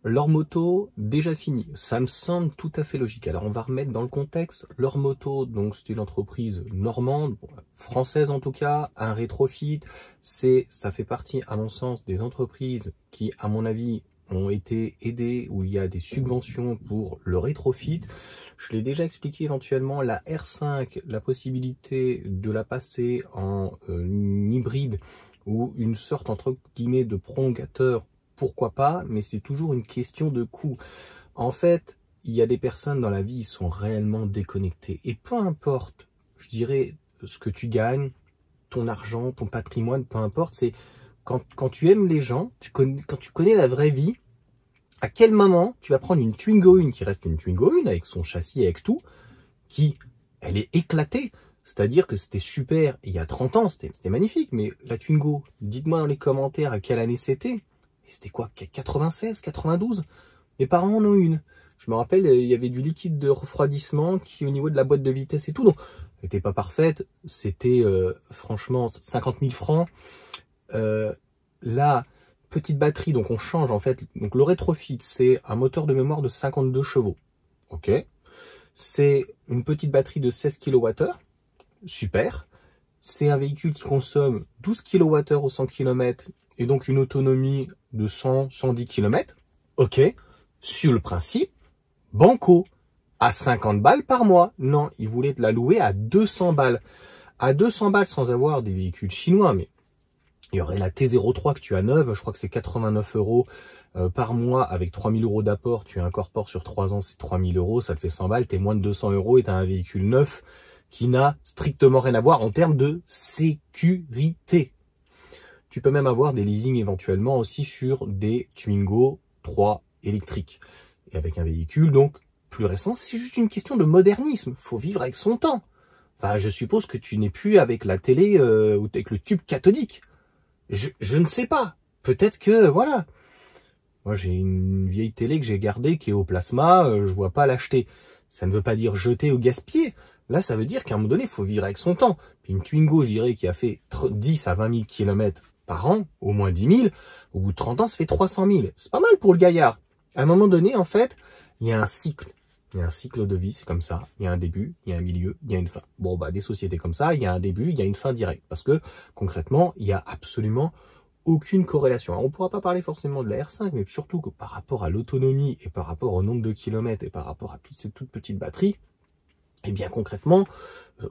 Leur moto, déjà fini. Ça me semble tout à fait logique. Alors, on va remettre dans le contexte. Leur moto, donc, c'était une entreprise normande, bon, française en tout cas, un rétrofit. Ça fait partie, à mon sens, des entreprises qui, à mon avis, ont été aidées, où il y a des subventions pour le rétrofit. Je l'ai déjà expliqué éventuellement, la R5, la possibilité de la passer en hybride ou une sorte, entre guillemets, de prolongateur. Pourquoi pas, mais c'est toujours une question de coût. En fait, il y a des personnes dans la vie qui sont réellement déconnectées. Et peu importe, je dirais, ce que tu gagnes, ton argent, ton patrimoine, peu importe, c'est quand tu aimes les gens, quand tu connais la vraie vie, à quel moment tu vas prendre une Twingo 1 qui reste une Twingo 1 avec son châssis, avec tout, elle est éclatée. C'est-à-dire que c'était super il y a 30 ans, c'était magnifique, mais la Twingo, dites-moi dans les commentaires à quelle année c'était. C'était quoi, 96, 92? Mes parents en ont une. Je me rappelle, il y avait du liquide de refroidissement qui, au niveau de la boîte de vitesse et tout, donc, elle n'était pas parfaite. C'était, franchement, 50 000 francs. La petite batterie, donc on change, en fait. Donc, le rétrofit, c'est un moteur de mémoire de 52 chevaux. OK. C'est une petite batterie de 16 kWh. Super. C'est un véhicule qui consomme 12 kWh au 100 km et donc une autonomie de 100-110 km. Ok, sur le principe, banco, à 50 balles par mois. Non, ils voulaient la louer à 200 balles. À 200 balles sans avoir des véhicules chinois, mais il y aurait la T03 que tu as neuve, je crois que c'est 89 € par mois avec 3000 € d'apport. Tu incorpores sur 3 ans, c'est 3000 €, ça te fait 100 balles, t'es moins de 200 € et t'as un véhicule neuf qui n'a strictement rien à voir en termes de sécurité. Tu peux même avoir des leasing éventuellement aussi sur des Twingo 3 électriques. Et avec un véhicule donc plus récent, c'est juste une question de modernisme. Faut vivre avec son temps. Enfin, je suppose que tu n'es plus avec la télé ou avec le tube cathodique. Je ne sais pas. Peut-être que, voilà. Moi, j'ai une vieille télé que j'ai gardée qui est au plasma. Je vois pas l'acheter. Ça ne veut pas dire jeter ou gaspiller. Là, ça veut dire qu'à un moment donné, il faut vivre avec son temps. Puis une Twingo, je dirais, qui a fait 10 à 20 000 km par an, au moins 10 000, au bout de 30 ans, ça fait 300 000. C'est pas mal pour le gaillard. À un moment donné, en fait, il y a un cycle. Il y a un cycle de vie, c'est comme ça. Il y a un début, il y a un milieu, il y a une fin. Bon, bah, des sociétés comme ça, il y a un début, il y a une fin directe. Parce que, concrètement, il y a absolument aucune corrélation. Alors, on ne pourra pas parler forcément de la R5, mais surtout que par rapport à l'autonomie et par rapport au nombre de kilomètres et par rapport à toutes ces toutes petites batteries, eh bien, concrètement,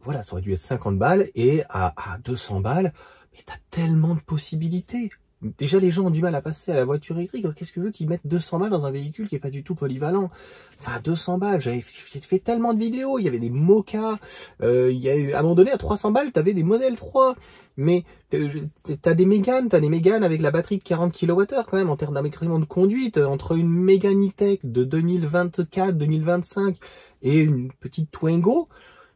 voilà, ça aurait dû être 50 balles et à 200 balles, mais t'as tellement de possibilités. Déjà, les gens ont du mal à passer à la voiture électrique. Qu'est-ce que veux qu'ils mettent 200 balles dans un véhicule qui est pas du tout polyvalent? Enfin, 200 balles, j'avais fait tellement de vidéos. Il y avait des Moka. Il y a eu, à un moment donné, à 300 balles, t'avais des modèles 3. Mais t'as des Mégane avec la batterie de 40 kWh quand même, en termes d'incrément de conduite. Entre une Mégane E-Tech de 2024, 2025 et une petite Twingo.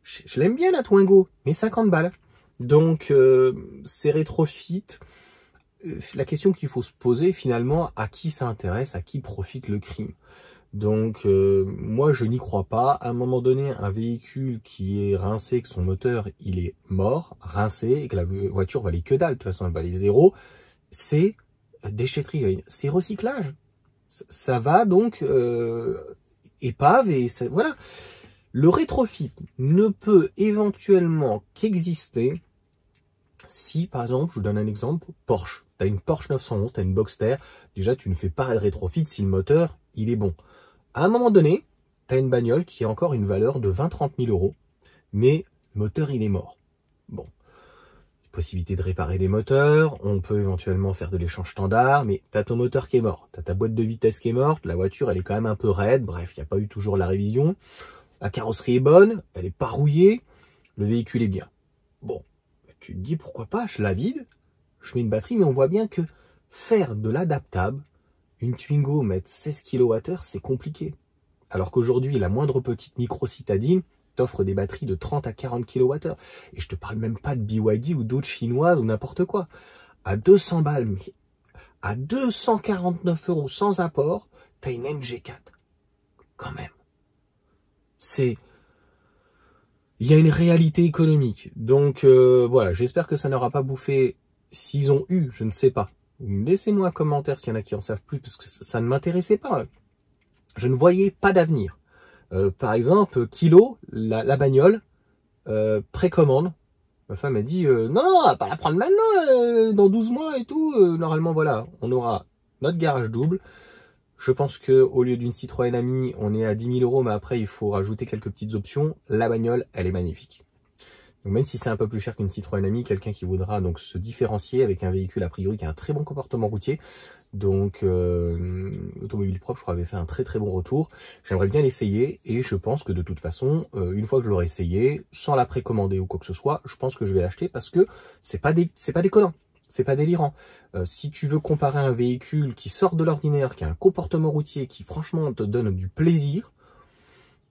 Je l'aime bien, la Twingo, mais 50 balles. Donc, c'est rétrofit. La question qu'il faut se poser finalement, à qui ça intéresse, à qui profite le crime. Donc moi je n'y crois pas. À un moment donné, un véhicule qui est rincé, que son moteur il est mort, rincé, et que la voiture valait que dalle, de toute façon elle valait zéro, c'est déchetterie, c'est recyclage. Ça va donc épave et ça, voilà. Le rétrofit ne peut éventuellement qu'exister si, par exemple, je vous donne un exemple, Porsche. Tu as une Porsche 911, tu as une Boxster. Déjà, tu ne fais pas de rétrofit si le moteur, il est bon. À un moment donné, tu as une bagnole qui a encore une valeur de 20-30 000 €, mais le moteur, il est mort. Bon, possibilité de réparer des moteurs, on peut éventuellement faire de l'échange standard, mais tu as ton moteur qui est mort, tu as ta boîte de vitesse qui est morte, la voiture, elle est quand même un peu raide, bref, il n'y a pas eu toujours la révision. La carrosserie est bonne, elle est pas rouillée, le véhicule est bien. Bon. Tu te dis pourquoi pas, je la vide, je mets une batterie, mais on voit bien que faire de l'adaptable, une Twingo mettre 16 kWh, c'est compliqué. Alors qu'aujourd'hui, la moindre petite micro-citadine t'offre des batteries de 30 à 40 kWh. Et je te parle même pas de BYD ou d'autres chinoises ou n'importe quoi. À 200 balles, mais à 249 € sans apport, t'as une MG4. Quand même. Il y a une réalité économique. Donc voilà, j'espère que ça n'aura pas bouffé, s'ils ont eu, je ne sais pas. laissez-moi un commentaire s'il y en a qui en savent plus, parce que ça ne m'intéressait pas. Je ne voyais pas d'avenir. Par exemple, Kilo, la bagnole, précommande. Ma femme a dit, non, non, on va pas la prendre maintenant, dans 12 mois et tout. Normalement, voilà, on aura notre garage double. Je pense que au lieu d'une Citroën Ami, on est à 10 000 €, mais après, il faut rajouter quelques petites options. La bagnole, elle est magnifique. Donc même si c'est un peu plus cher qu'une Citroën Ami, quelqu'un qui voudra donc se différencier avec un véhicule a priori qui a un très bon comportement routier, donc Automobile Propre, je crois, avait fait un très très bon retour. J'aimerais bien l'essayer et je pense que de toute façon, une fois que je l'aurai essayé, sans la précommander ou quoi que ce soit, je pense que je vais l'acheter parce que c'est pas déconnant, c'est pas délirant. Si tu veux comparer un véhicule qui sort de l'ordinaire, qui a un comportement routier, qui franchement te donne du plaisir,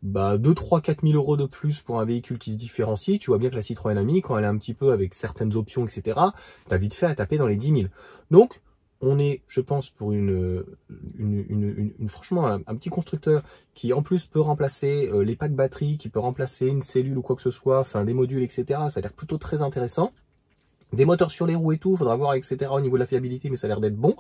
bah 2, 3, 4 000 € de plus pour un véhicule qui se différencie, tu vois bien que la Citroën Ami, quand elle est un petit peu avec certaines options, etc., t'as vite fait à taper dans les 10 000. Donc, on est, je pense, pour franchement, un petit constructeur qui, en plus, peut remplacer les packs batterie, qui peut remplacer une cellule ou quoi que ce soit, enfin, des modules, etc. Ça a l'air plutôt très intéressant. Des moteurs sur les roues et tout, faudra voir, etc. au niveau de la fiabilité, mais ça a l'air d'être bon.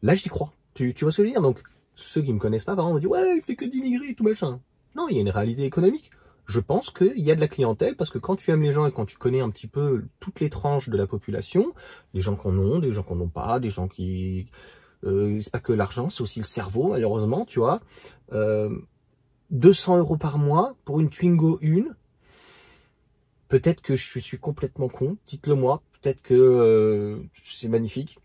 Là, j'y crois. Tu vois ce que je veux dire? Donc, ceux qui me connaissent pas, par exemple, me disent, ouais, il fait que d'immigrer et tout machin. Non, il y a une réalité économique. Je pense qu'il y a de la clientèle parce que quand tu aimes les gens et quand tu connais un petit peu toutes les tranches de la population, les gens qui en ont, des gens qui en ont pas, des gens qui... c'est pas que l'argent, c'est aussi le cerveau, malheureusement, tu vois. 200 € par mois pour une Twingo 1. Peut-être que je suis complètement con, dites-le moi. Peut-être que c'est magnifique.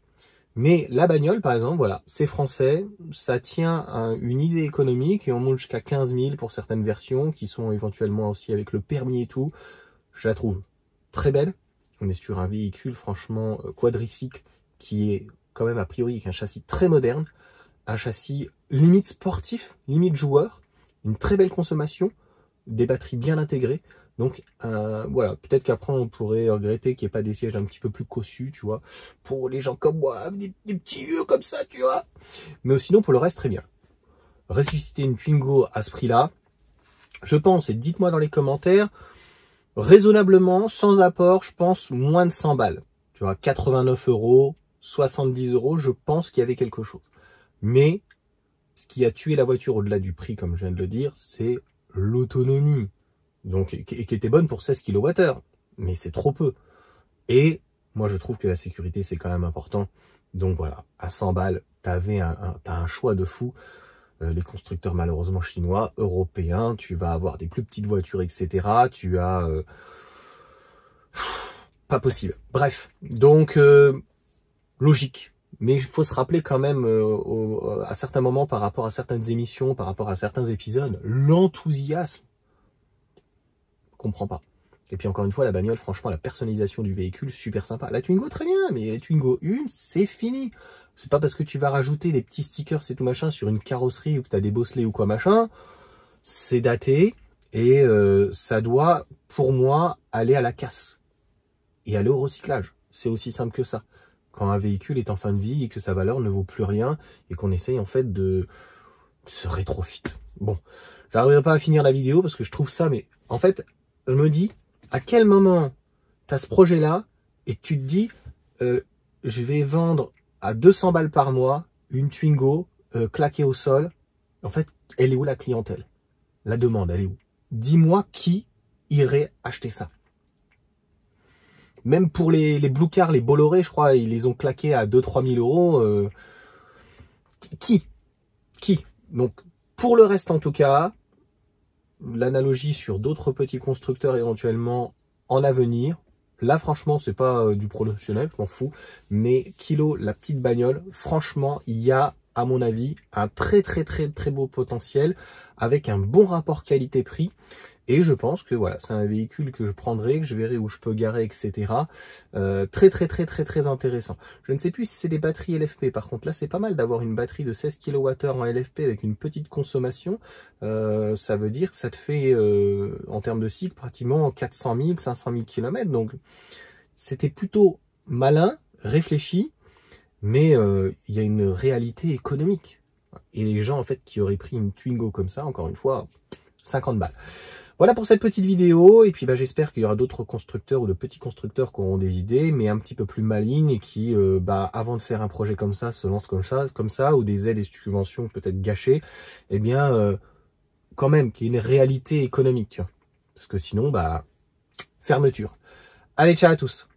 Mais la bagnole, par exemple, voilà, c'est français, ça tient à une idée économique et on monte jusqu'à 15 000 pour certaines versions qui sont éventuellement aussi avec le permis et tout. Je la trouve très belle. On est sur un véhicule franchement quadricycle qui est quand même a priori avec un châssis très moderne, un châssis limite sportif, limite joueur, une très belle consommation, des batteries bien intégrées. Donc voilà, peut-être qu'après on pourrait regretter qu'il n'y ait pas des sièges un petit peu plus cossus, tu vois, pour les gens comme moi, des petits vieux comme ça, tu vois. Mais sinon pour le reste, très bien. Ressusciter une Twingo à ce prix-là, je pense, et dites-moi dans les commentaires, raisonnablement, sans apport, je pense moins de 100 balles. Tu vois, 89 €, 70 €, je pense qu'il y avait quelque chose. Mais ce qui a tué la voiture au-delà du prix, comme je viens de le dire, c'est l'autonomie. Donc, et qui était bonne pour 16 kWh, mais c'est trop peu. Et moi, je trouve que la sécurité, c'est quand même important. Donc voilà, à 100 balles, t'as un choix de fou. Les constructeurs, malheureusement, chinois, européens, tu vas avoir des plus petites voitures, etc. Tu as... pas possible. Bref, donc, logique. Mais il faut se rappeler quand même, à certains moments, par rapport à certaines émissions, par rapport à certains épisodes, l'enthousiasme. Comprends pas. Et puis encore une fois, la bagnole, franchement, la personnalisation du véhicule, super sympa. La Twingo, très bien, mais la Twingo 1, c'est fini. C'est pas parce que tu vas rajouter des petits stickers et tout machin sur une carrosserie ou que tu as des bosselets ou quoi machin, c'est daté et ça doit, pour moi, aller à la casse et aller au recyclage. C'est aussi simple que ça. Quand un véhicule est en fin de vie et que sa valeur ne vaut plus rien et qu'on essaye en fait de se rétrofit. Bon, j'arriverai pas à finir la vidéo parce que je trouve ça, mais en fait, je me dis, à quel moment tu as ce projet-là et tu te dis, je vais vendre à 200 balles par mois une Twingo claquée au sol. En fait, elle est où la clientèle? La demande, elle est où? Dis-moi qui irait acheter ça. Même pour les Blue Car, les Bolloré, je crois, ils les ont claqués à 2-3 000 €. Qui? Donc, pour le reste en tout cas, l'analogie sur d'autres petits constructeurs éventuellement en avenir. Là, franchement, c'est pas du promotionnel, je m'en fous. Mais Kilo, la petite bagnole, franchement, il y a, à mon avis, un très beau potentiel avec un bon rapport qualité-prix. Et je pense que voilà, c'est un véhicule que je prendrai, que je verrai où je peux garer, etc. Très intéressant. Je ne sais plus si c'est des batteries LFP. Par contre, là, c'est pas mal d'avoir une batterie de 16 kWh en LFP avec une petite consommation. Ça veut dire que ça te fait, en termes de cycle, pratiquement 400 000, 500 000 km. Donc, c'était plutôt malin, réfléchi, mais il y a une réalité économique. Et les gens, en fait, qui auraient pris une Twingo comme ça, encore une fois, 50 balles. Voilà pour cette petite vidéo, et puis bah, j'espère qu'il y aura d'autres constructeurs ou de petits constructeurs qui auront des idées, mais un petit peu plus malignes et qui, avant de faire un projet comme ça, se lancent comme ça, ou des aides et subventions peut-être gâchées, eh bien, quand même, qu'il y ait une réalité économique. Parce que sinon, fermeture. Allez, ciao à tous!